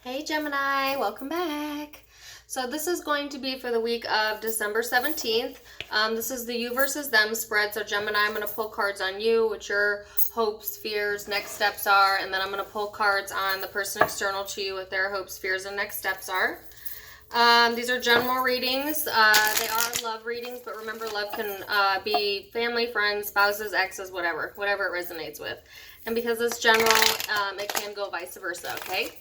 Hey Gemini, welcome back. So this is going to be for the week of December 17th. This is the you versus them spread. So Gemini, I'm going to pull cards on you, what your hopes, fears, next steps are. And then I'm going to pull cards on the person external to you, what their hopes, fears, and next steps are. These are general readings. They are love readings, but remember, love can be family, friends, spouses, exes, whatever it resonates with. And because it's general, it can go vice versa, okay?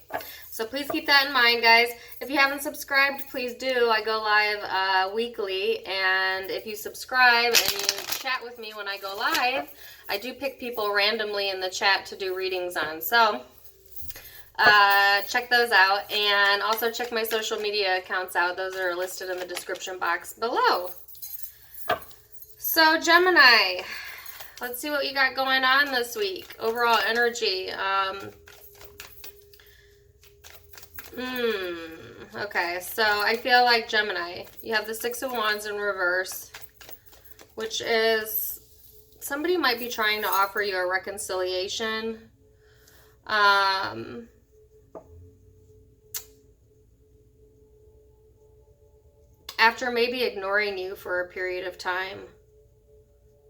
So please keep that in mind, guys. If you haven't subscribed, please do. I go live weekly, and if you subscribe and you chat with me when I go live, I do pick people randomly in the chat to do readings on. So check those out, and also check my social media accounts out. Those are listed in the description box below. So Gemini, let's see what you got going on this week. Overall energy. Okay, so I feel like Gemini, you have the Six of Wands in reverse, which is somebody might be trying to offer you a reconciliation. After maybe ignoring you for a period of time,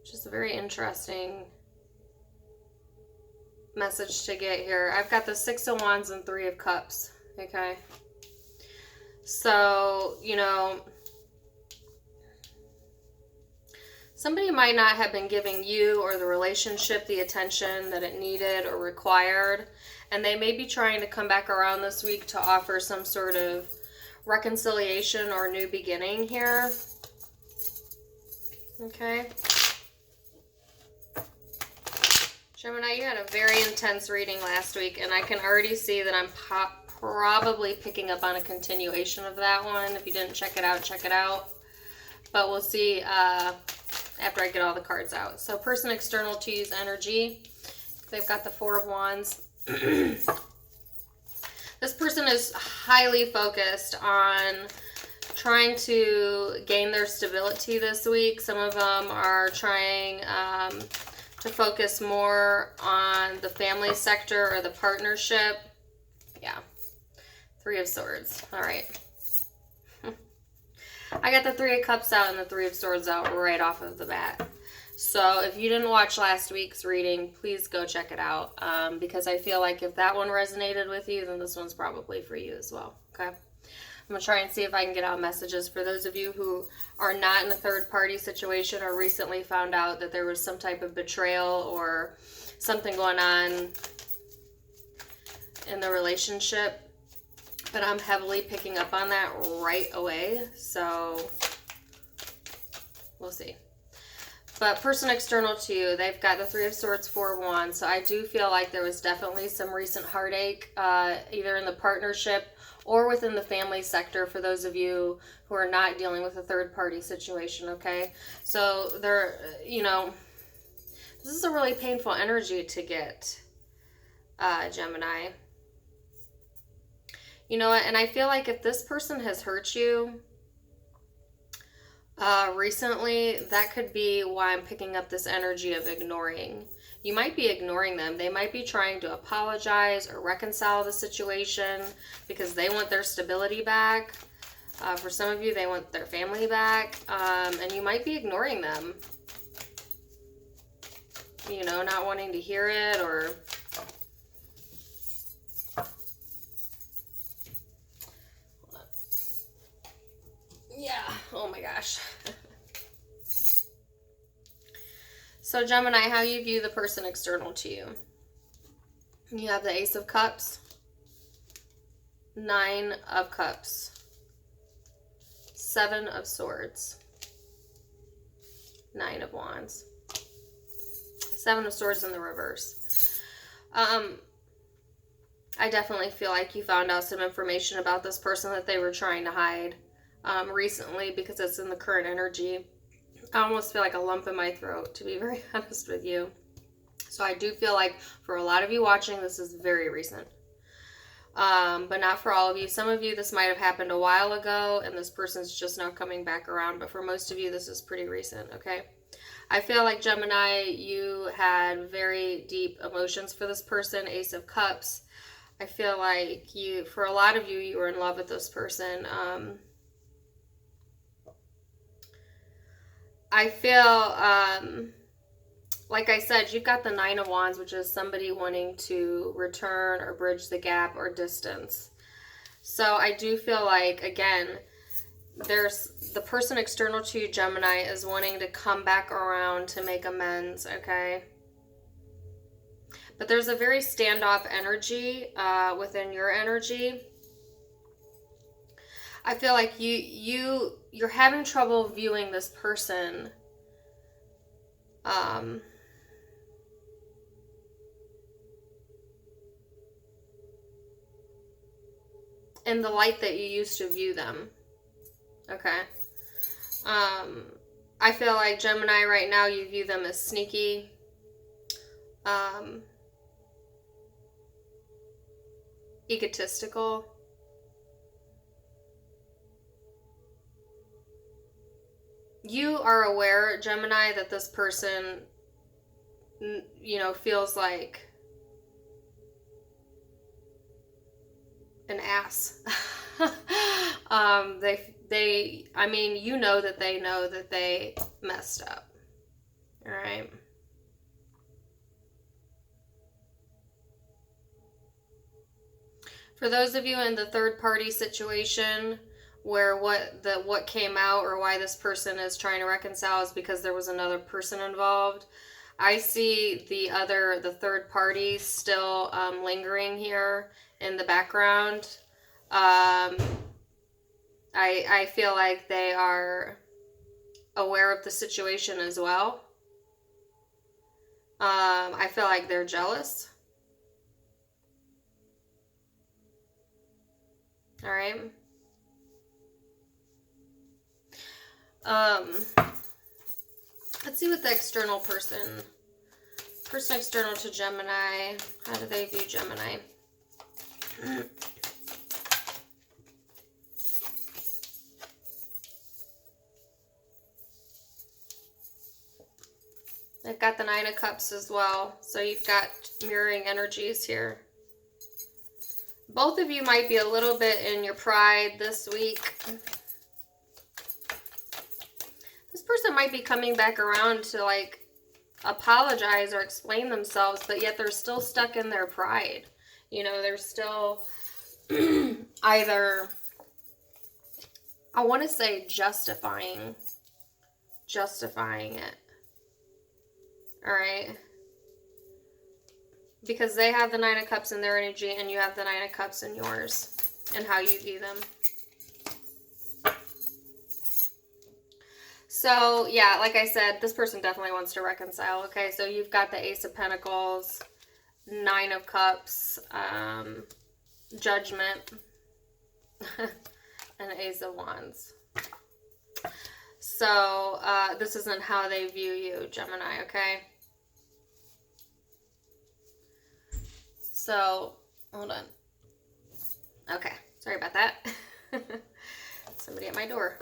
which is a very interesting message to get here. I've got the Six of Wands and Three of Cups, okay? So, you know, somebody might not have been giving you or the relationship the attention that it needed or required, and they may be trying to come back around this week to offer some sort of reconciliation or new beginning here. Okay. Gemini, you had a very intense reading last week, and I can already see that I'm probably picking up on a continuation of that one. If you didn't check it out, check it out. But we'll see after I get all the cards out. So person external to you's energy. They've got the Four of Wands. This person is highly focused on trying to gain their stability this week. Some of them are trying to focus more on the family sector or the partnership. Yeah. Three of Swords. All right. I got the Three of Cups out and the Three of Swords out right off of the bat. So if you didn't watch last week's reading, please go check it out. Because I feel like if that one resonated with you, then this one's probably for you as well. Okay. I'm going to try and see if I can get out messages for those of you who are not in a third-party situation or recently found out that there was some type of betrayal or something going on in the relationship. But I'm heavily picking up on that right away. So we'll see. But person external to you, they've got the Three of Swords, Four of Wands. So I do feel like there was definitely some recent heartache, either in the partnership or within the family sector for those of you who are not dealing with a third-party situation, okay? So there, you know, this is a really painful energy to get, Gemini. You know what? And I feel like if this person has hurt you recently, that could be why I'm picking up this energy of ignoring. You might be ignoring them. They might be trying to apologize or reconcile the situation because they want their stability back. For some of you, they want their family back. And you might be ignoring them. You know, not wanting to hear it or... Yeah, oh my gosh. So Gemini, how you view the person external to you. You have the Ace of Cups, Nine of Cups, Seven of Swords, Nine of Wands, Seven of Swords in the reverse. I definitely feel like you found out some information about this person that they were trying to hide recently because it's in the current energy. I almost feel like a lump in my throat, to be very honest with you. So I do feel like for a lot of you watching, this is very recent. But not for all of you. Some of you, this might have happened a while ago, and this person's just now coming back around. But for most of you, this is pretty recent, okay? I feel like, Gemini, you had very deep emotions for this person. Ace of Cups. I feel like for a lot of you, you were in love with this person. I feel, like I said, you've got the Nine of Wands, which is somebody wanting to return or bridge the gap or distance. So I do feel like, again, there's the person external to you, Gemini, is wanting to come back around to make amends, okay? But there's a very standoff energy within your energy. I feel like you're having trouble viewing this person in the light that you used to view them. Okay. I feel like Gemini right now, you view them as sneaky. Egotistical. You are aware, Gemini, that this person, you know, feels like an ass. I mean, you know that they messed up. All right. For those of you in the third party situation where what came out or why this person is trying to reconcile is because there was another person involved, I see the third party still lingering here in the background. I feel like they are aware of the situation as well. I feel like they're jealous. All right. Let's see what the external person external to Gemini, how do they view Gemini? They've got the Nine of Cups as well, so you've got mirroring energies here. Both of you might be a little bit in your pride this week. This person might be coming back around to like apologize or explain themselves, but yet they're still stuck in their pride. You know, they're still either, I want to say justifying it. All right. Because they have the Nine of Cups in their energy and you have the Nine of Cups in yours and how you view them. So, yeah, like I said, this person definitely wants to reconcile, okay? So you've got the Ace of Pentacles, Nine of Cups, Judgment, and Ace of Wands. So, this isn't how they view you, Gemini, okay? So, hold on. Okay, sorry about that. Somebody at my door.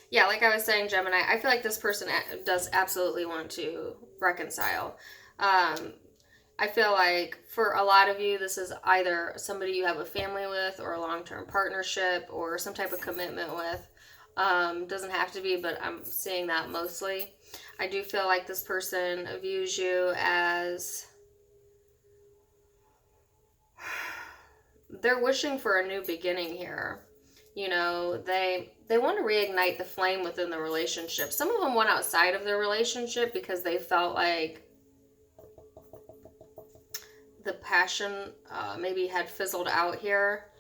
Yeah, like I was saying, Gemini, I feel like this person does absolutely want to reconcile. I feel like for a lot of you, this is either somebody you have a family with or a long-term partnership or some type of commitment with. Doesn't have to be, but I'm seeing that mostly. I do feel like this person views you as they're wishing for a new beginning here. You know, they want to reignite the flame within the relationship. Some of them went outside of their relationship because they felt like the passion maybe had fizzled out here,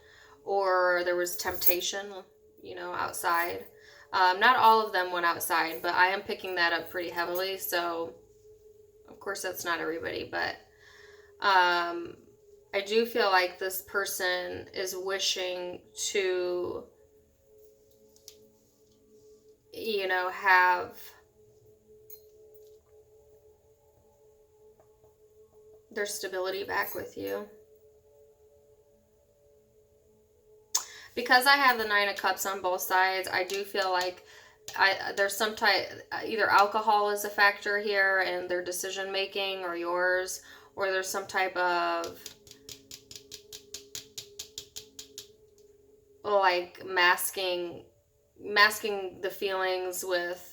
or there was temptation, you know, outside. Not all of them went outside, but I am picking that up pretty heavily. So, of course, that's not everybody, but I do feel like this person is wishing to, you know, have their stability back with you. Because I have the Nine of Cups on both sides, I do feel like there's some type, either alcohol is a factor here in their decision making or yours, or there's some type of like masking the feelings with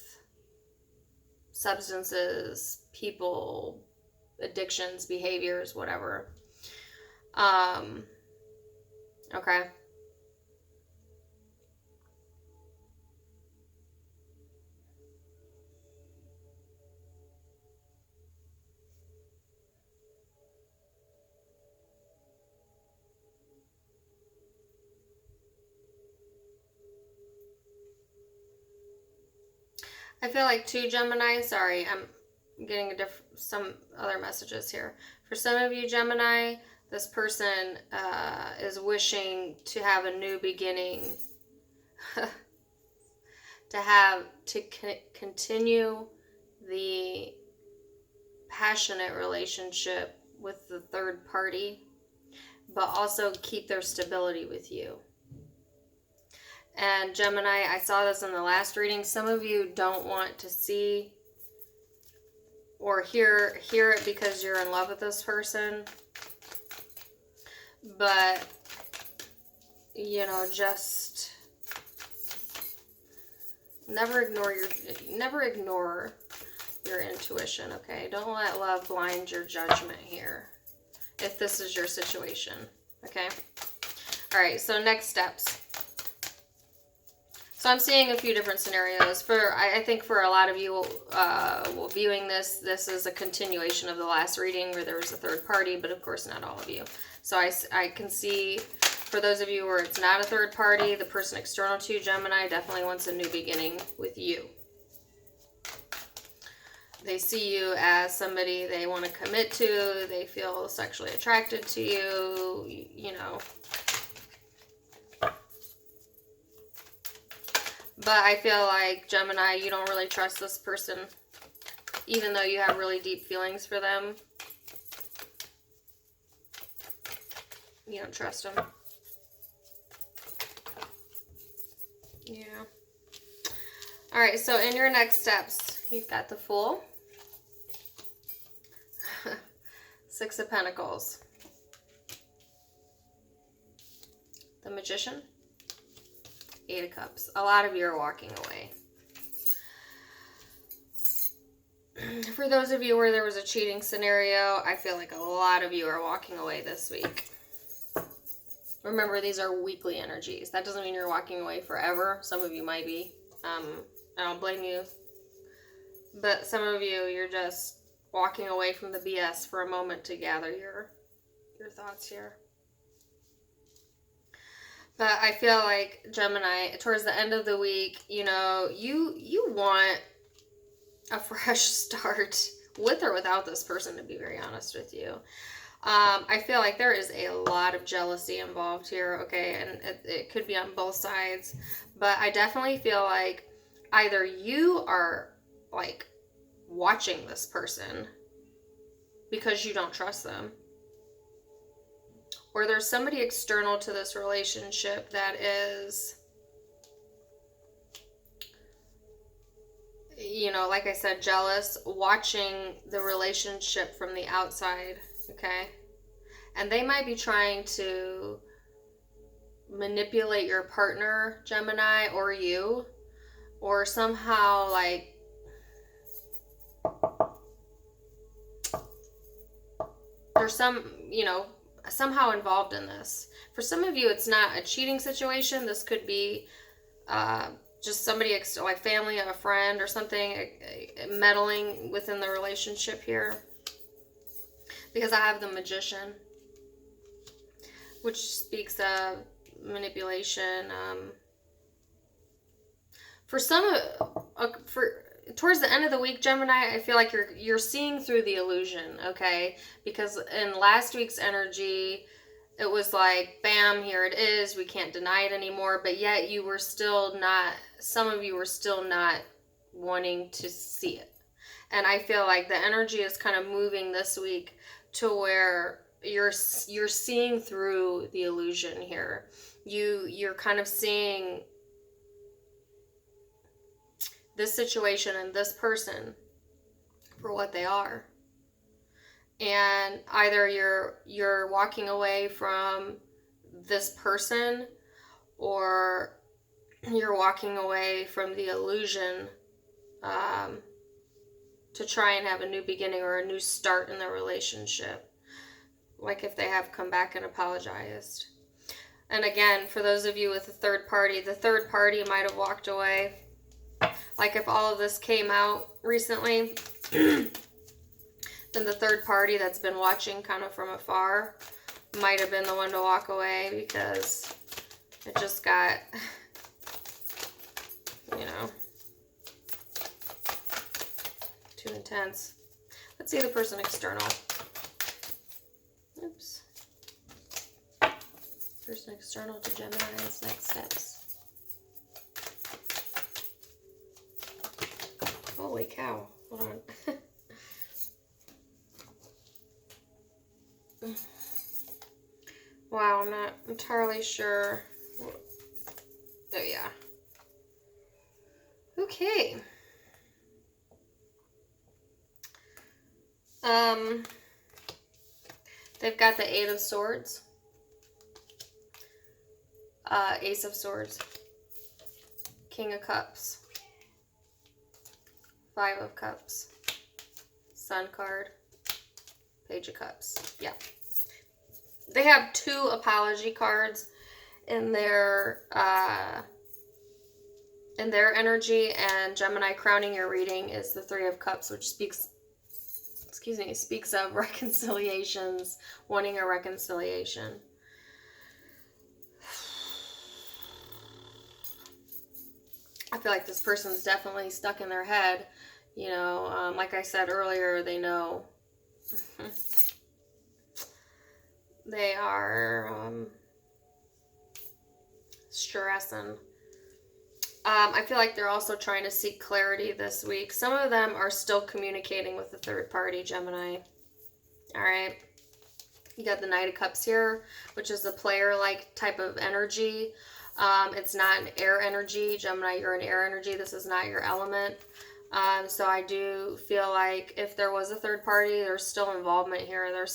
substances, people, addictions, behaviors, whatever. Okay. I feel like too, Gemini, sorry, I'm getting some other messages here. For some of you, Gemini, this person is wishing to have a new beginning, to continue the passionate relationship with the third party, but also keep their stability with you. And Gemini, I saw this in the last reading. Some of you don't want to see or hear it because you're in love with this person. But, you know, just never ignore your intuition, okay? Don't let love blind your judgment here if this is your situation, okay? All right, so next steps. So I'm seeing a few different scenarios. I think for a lot of you viewing this is a continuation of the last reading where there was a third party, but of course not all of you. So I can see for those of you where it's not a third party, the person external to you, Gemini, definitely wants a new beginning with you. They see you as somebody they want to commit to. They feel sexually attracted to you, you know. But I feel like, Gemini, you don't really trust this person, even though you have really deep feelings for them. You don't trust them. Yeah. All right, so in your next steps, you've got the Fool, Six of Pentacles, the Magician, Eight of Cups. A lot of you are walking away. For those of you where there was a cheating scenario, I feel like a lot of you are walking away this week. Remember, these are weekly energies. That doesn't mean you're walking away forever. Some of you might be. I don't blame you. But some of you, you're just walking away from the BS for a moment to gather your thoughts here. But I feel like, Gemini, towards the end of the week, you know, you want a fresh start with or without this person, to be very honest with you. I feel like there is a lot of jealousy involved here, okay? And it could be on both sides. But I definitely feel like either you are, like, watching this person because you don't trust them, or there's somebody external to this relationship that is, you know, like I said, jealous, watching the relationship from the outside, okay? And they might be trying to manipulate your partner, Gemini, or you, or somehow, like, there's some, you know, somehow involved in this. For some of you, it's not a cheating situation. This could be just somebody, like family, a friend or something, meddling within the relationship here. Because I have the Magician, which speaks of manipulation. Towards the end of the week, Gemini, I feel like you're seeing through the illusion, okay? Because in last week's energy, it was like, bam, here it is. We can't deny it anymore. But yet you were still not, some of you were still not wanting to see it. And I feel like the energy is kind of moving this week to where you're seeing through the illusion here. You're kind of seeing this situation and this person for what they are. And either you're walking away from this person, or you're walking away from the illusion to try and have a new beginning or a new start in the relationship. Like if they have come back and apologized. And again, for those of you with the third party might have walked away. Like if all of this came out recently, then the third party that's been watching kind of from afar might have been the one to walk away because it just got, you know, too intense. Let's see the person external. Oops. Person external to Gemini's next steps. Holy cow. Hold on. Wow, I'm not entirely sure. Oh, yeah. Okay. They've got the Eight of Swords. Ace of Swords. King of Cups. Five of Cups. Sun card. Page of Cups. Yeah. They have two apology cards in their energy, and Gemini crowning your reading is the Three of Cups, which speaks of reconciliations, wanting a reconciliation. I feel like this person's definitely stuck in their head. You know, like I said earlier, they know. They are stressing. I feel like they're also trying to seek clarity this week. Some of them are still communicating with the third party, Gemini. All right. You got the Knight of Cups here, which is a player-like type of energy. It's not an air energy. Gemini, you're an air energy. This is not your element. So I do feel like if there was a third party, there's still involvement here. They're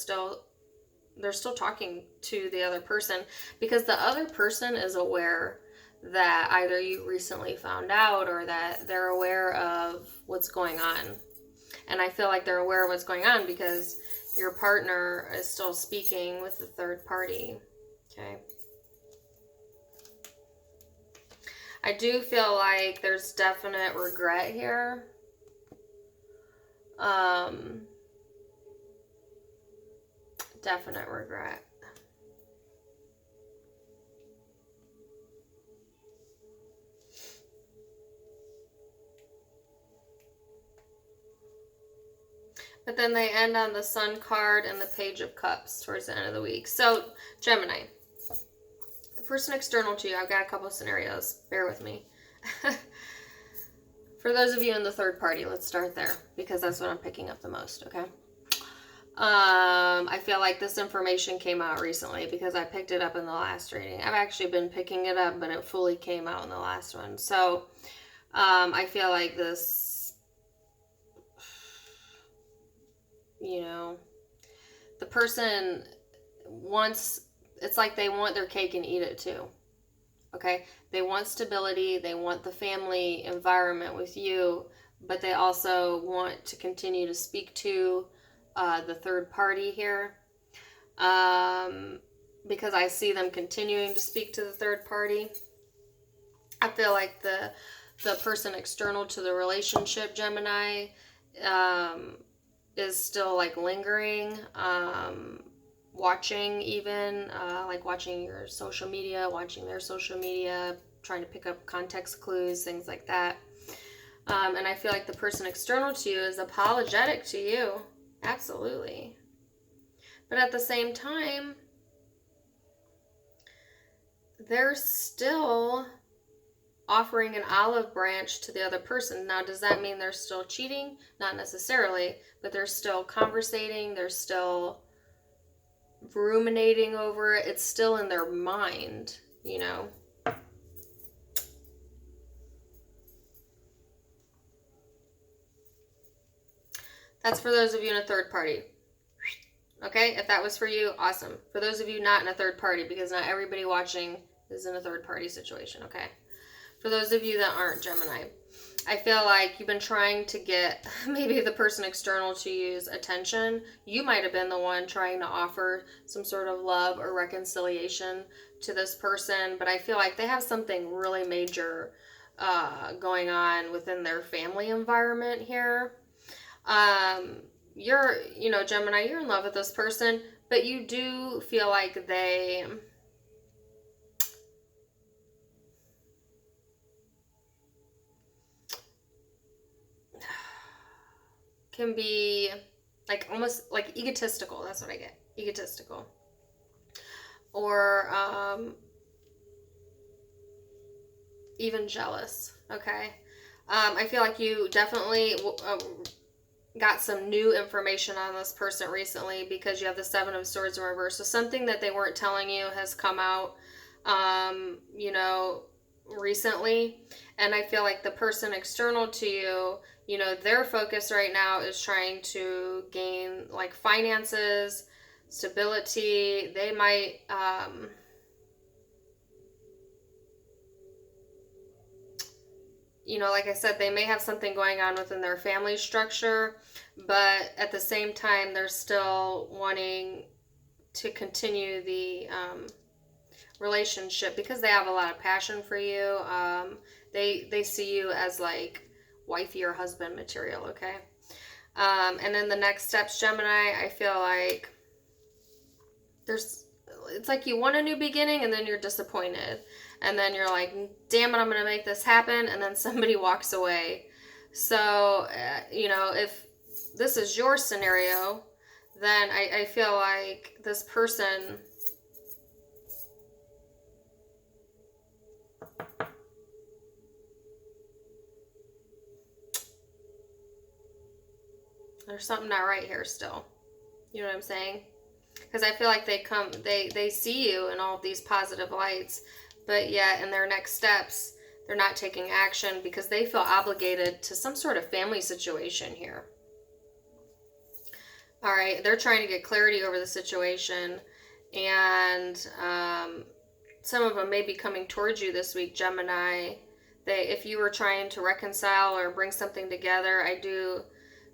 still talking to the other person, because the other person is aware that either you recently found out or that they're aware of what's going on. And I feel like they're aware of what's going on because your partner is still speaking with the third party. Okay. I do feel like there's definite regret here. Definite regret. But then they end on the Sun card and the Page of Cups towards the end of the week. So, Gemini, the person external to you, I've got a couple of scenarios. Bear with me. For those of you in the third party, let's start there, because that's what I'm picking up the most, okay? I feel like this information came out recently because I picked it up in the last reading. I've actually been picking it up, but it fully came out in the last one. So, I feel like this, you know, the person wants, it's like they want their cake and eat it too. Okay? They want stability. They want the family environment with you, but they also want to continue to speak to the third party here, because I see them continuing to speak to the third party. I feel like the person external to the relationship, Gemini, is still like lingering, watching even, like watching your social media, watching their social media, trying to pick up context clues, things like that. And I feel like the person external to you is apologetic to you. Absolutely. But at the same time, they're still offering an olive branch to the other person. Now, does that mean they're still cheating? Not necessarily, but they're still conversating. They're still ruminating over it. It's still in their mind, you know. That's for those of you in a third party. Okay, if that was for you, awesome. For those of you not in a third party, because not everybody watching is in a third party situation, okay? For those of you that aren't Gemini, I feel like you've been trying to get maybe the person external to you's attention. You might have been the one trying to offer some sort of love or reconciliation to this person, but I feel like they have something really major going on within their family environment here. Gemini, you're in love with this person, but you do feel like they can be like almost like egotistical. That's what I get. Egotistical. Or even jealous. Okay. I feel like you definitely got some new information on this person recently because you have the Seven of Swords in reverse. So something that they weren't telling you has come out, recently. And I feel like the person external to you, their focus right now is trying to gain like finances, stability. They might, like I said, they may have something going on within their family structure, but at the same time, they're still wanting to continue the relationship because they have a lot of passion for you. They see you as like wifey or husband material, okay? And then the next steps, Gemini, I feel like it's like you want a new beginning and then you're disappointed. And then you're like, damn it, I'm going to make this happen. And then somebody walks away. So, if this is your scenario, then I feel like this person there's something not right here still. You know what I'm saying? Because I feel like they see you in all of these positive lights, but yet in their next steps, they're not taking action because they feel obligated to some sort of family situation here. All right, they're trying to get clarity over the situation, and some of them may be coming towards you this week, Gemini. If you were trying to reconcile or bring something together, I do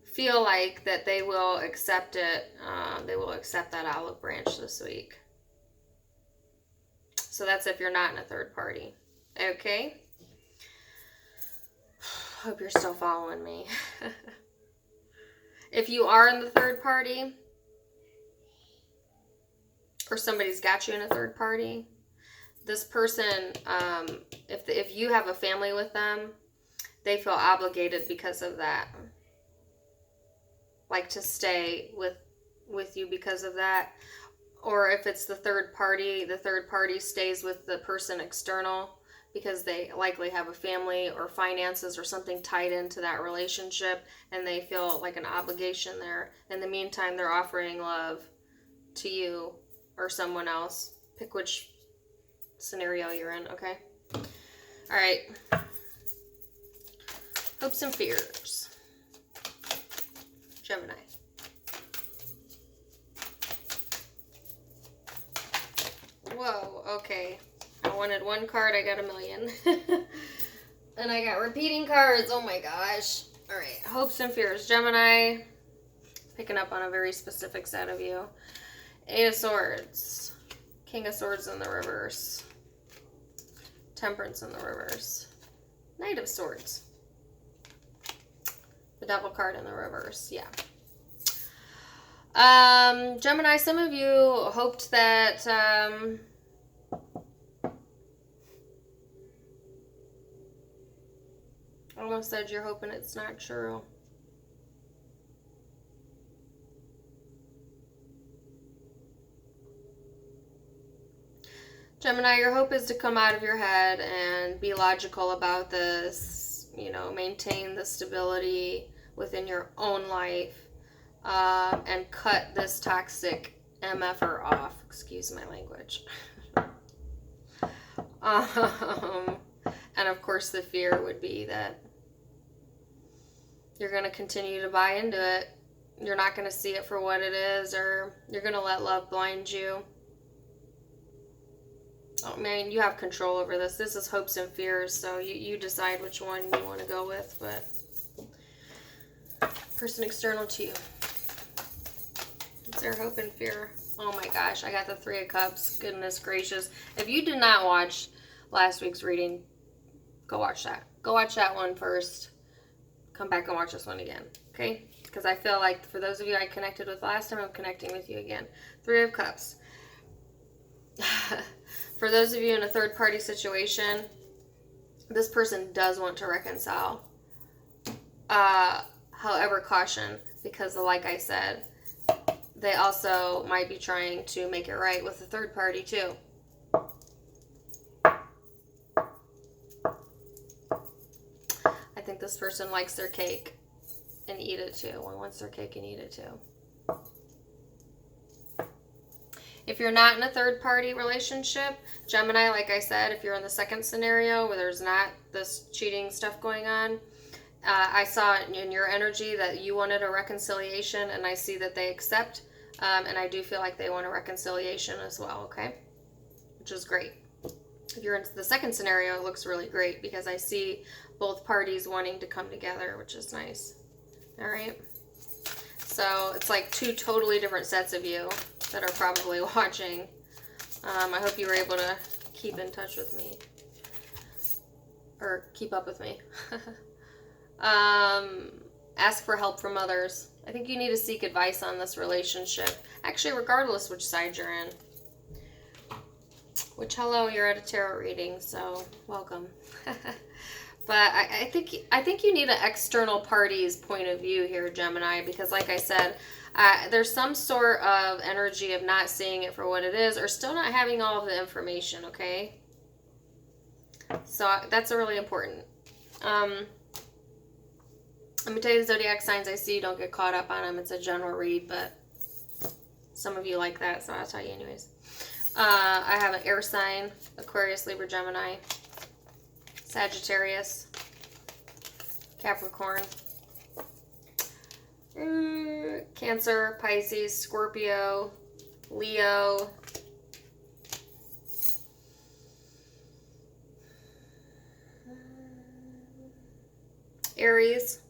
feel like that they will accept it. They will accept that olive branch this week. So that's if you're not in a third party. Okay? Hope you're still following me. If you are in the third party, or somebody's got you in a third party, this person, if you have a family with them, they feel obligated because of that. Like to stay with you because of that. Or if it's the third party stays with the person external because they likely have a family or finances or something tied into that relationship and they feel like an obligation there. In the meantime, they're offering love to you or someone else. Pick which scenario you're in, okay? All right. Hopes and fears. Gemini. Whoa, okay. I wanted one card, I got 1,000,000. And I got repeating cards, oh my gosh. All right, hopes and fears. Gemini, picking up on a very specific side of you. 8 of Swords. King of Swords in the reverse. Temperance in the reverse. Knight of Swords. The Devil card in the reverse, yeah. Gemini, some of you hoped that, I almost said you're hoping it's not true. Gemini, your hope is to come out of your head and be logical about this, maintain the stability within your own life, and cut this toxic MFer off. Excuse my language. And of course the fear would be that you're going to continue to buy into it. You're not going to see it for what it is, or you're going to let love blind you. Oh man, you have control over this. This is hopes and fears, so you decide which one you want to go with, but person external to you. What's their hope and fear? Oh my gosh, I got the Three of Cups. Goodness gracious. If you did not watch last week's reading, go watch that. Go watch that one first. Come back and watch this one again, okay? Because I feel like for those of you I connected with last time, I'm connecting with you again. Three of Cups. For those of you in a third-party situation, this person does want to reconcile. However, caution, because like I said, they also might be trying to make it right with the third party too. I think this person likes their cake and eat it too. One wants their cake and eat it too. If you're not in a third party relationship, Gemini, like I said, if you're in the second scenario where there's not this cheating stuff going on, I saw in your energy that you wanted a reconciliation, and I see that they accept, and I do feel like they want a reconciliation as well, okay? Which is great. If you're in the second scenario, it looks really great because I see both parties wanting to come together, which is nice. All right? So it's like two totally different sets of you that are probably watching. I hope you were able to keep in touch with me. Or keep up with me. Ask for help from others. I think you need to seek advice on this relationship. Actually, regardless which side you're in. Which, hello, you're at a tarot reading, so welcome. But I think you need an external party's point of view here, Gemini, because like I said, there's some sort of energy of not seeing it for what it is or still not having all of the information, okay? So that's really important. Let me tell you the zodiac signs I see. Don't get caught up on them. It's a general read, but some of you like that, so I'll tell you anyways. I have an air sign, Aquarius, Libra, Gemini, Sagittarius, Capricorn, Cancer, Pisces, Scorpio, Leo, Aries,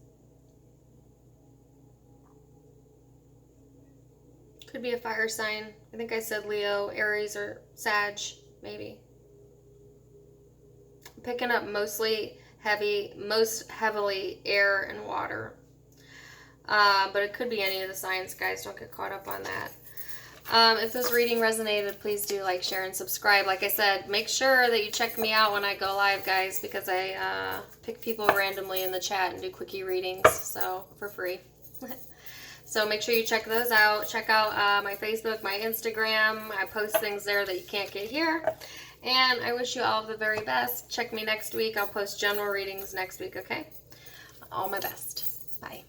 could be a fire sign. I think I said Leo, Aries, or Sag, maybe. I'm picking up most heavily air and water. But it could be any of the signs, guys. Don't get caught up on that. If this reading resonated, please do like, share, and subscribe. Like I said, make sure that you check me out when I go live, guys, because I pick people randomly in the chat and do quickie readings, so for free. So make sure you check those out. Check out my Facebook, my Instagram. I post things there that you can't get here. And I wish you all the very best. Check me next week. I'll post general readings next week, okay? All my best. Bye.